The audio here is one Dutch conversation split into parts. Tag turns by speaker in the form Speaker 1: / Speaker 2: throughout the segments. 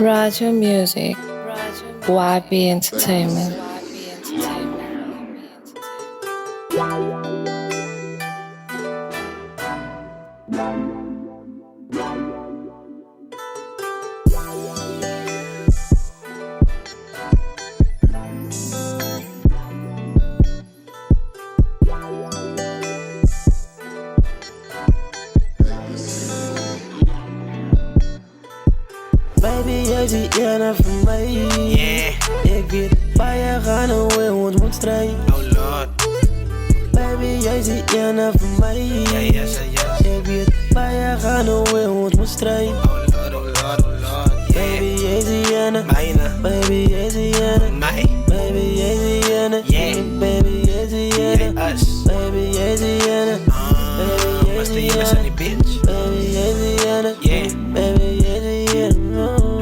Speaker 1: Roger Music, YB Entertainment.
Speaker 2: Baby, jij ziet Jana van mij.
Speaker 3: Yeah.
Speaker 2: Ik weet waar je gaan hoe we ons strijden.
Speaker 3: Oh Lord.
Speaker 2: Baby, jij ziet Jana van mij.
Speaker 3: Yeah, yes, yes.
Speaker 2: Ik weet waar je gaan hoe we ons strijden.
Speaker 3: Oh Lord, oh Lord, oh Lord. Yeah.
Speaker 2: Baby, jij ziet Jana.
Speaker 3: Mijne.
Speaker 2: Baby, jij ziet Jana.
Speaker 3: Mij.
Speaker 2: Baby, jij ziet Jana.
Speaker 3: Yeah.
Speaker 2: Baby, jij ziet Jana.
Speaker 3: Yeah, us.
Speaker 2: Baby, jij ziet Jana.
Speaker 3: What's the US on the bitch?
Speaker 2: Baby, jij ziet Jana.
Speaker 3: Yeah.
Speaker 2: Baby, jij ziet Jana.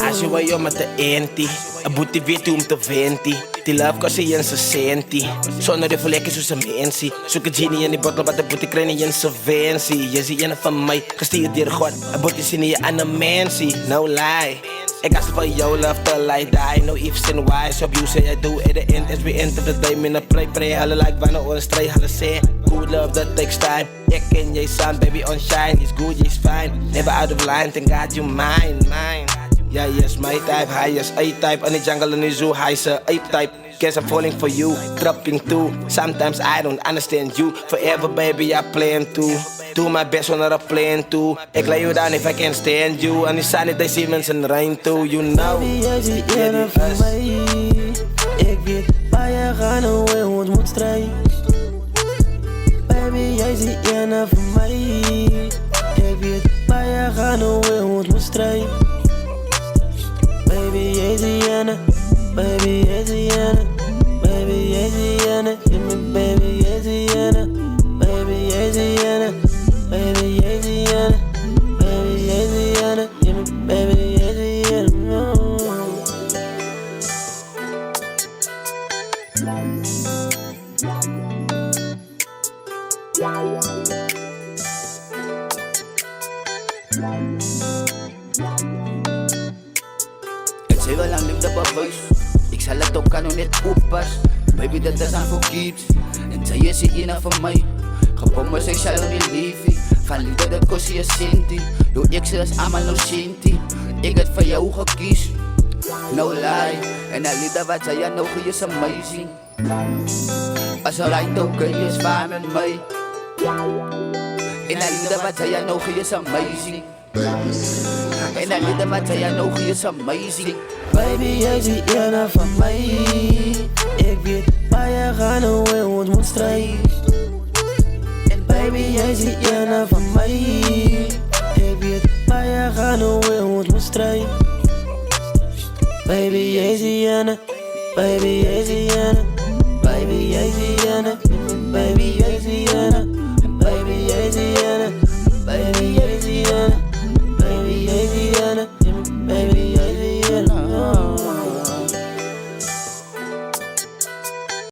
Speaker 3: Als je wel met de enti, een boete weet om te venti. Die love kost je een centi. Zonder de verlekken zoals een mensie. Zoek een genie in die bottle, wat de boete krijg je in zijn fancy. Je ziet een van mij, gestuurd door God. Een boete zie je aan een mensie, no lie. Ik ga ze van jou love till I die. No ifs and whys, op you say I do. At the end, as we end of the day. Min pray, halle like wanna or stray, halle say. Good love that takes time. Ik ken jij son, baby on shine. He's good, he's fine. Never out of line, thank God you mine. Yeah, yes, my type, highest A-type. On the jungle in the zoo, high sir, A-type. Guess I'm falling for you, dropping too. Sometimes I don't understand you. Forever, baby, I plan to. Do my best on a plane too. Ik lay you down if I can't stand you. And the sunny day Siemens and rain too, you know.
Speaker 2: Baby, jij ziet Jana van mij. Ik weet waar je gaan hoe we ons moet strijden. Baby, jij ziet Jana van mij. Ik weet waar je gaan hoe we ons moet strijden. Baby, jij ziet Jana. Baby, jij ziet Jana. Baby, jij ziet Jana. Give me baby, jij ziet Jana. Baby, jij ziet Jana. Baby, jij ziet Jana. Baby, jij ziet Jana. Give me baby, jij ziet Jana.
Speaker 4: Het is wel lang liefde bewijs. Ik zal het ook aan hoe net oppas. Baby, dat is aan voor keeps. En zij is die ene van mij. Gebonden zijn shallow in liefie. Van liefde dat kost je centi. Jouw ex is allemaal no centi. Ik heb voor jou gekies. No lie. En de liefde wat zij aan nog is amazing. Als een right ook is fijn met mij. En de liefde wat zij aan nog is amazing. En de liefde wat zij aan nog is amazing.
Speaker 2: Baby, jij ziet Jana van mij. Ik weet waar je gaan hoe we ons moet strijden. En baby, jij ziet Jana van mij. Ik weet waar je gaan hoe we ons moet strijden. Baby, jij ziet Jana. Baby, jij ziet Jana. Baby, jij ziet Jana. Baby, jij ziet Jana. Baby, jij ziet Jana.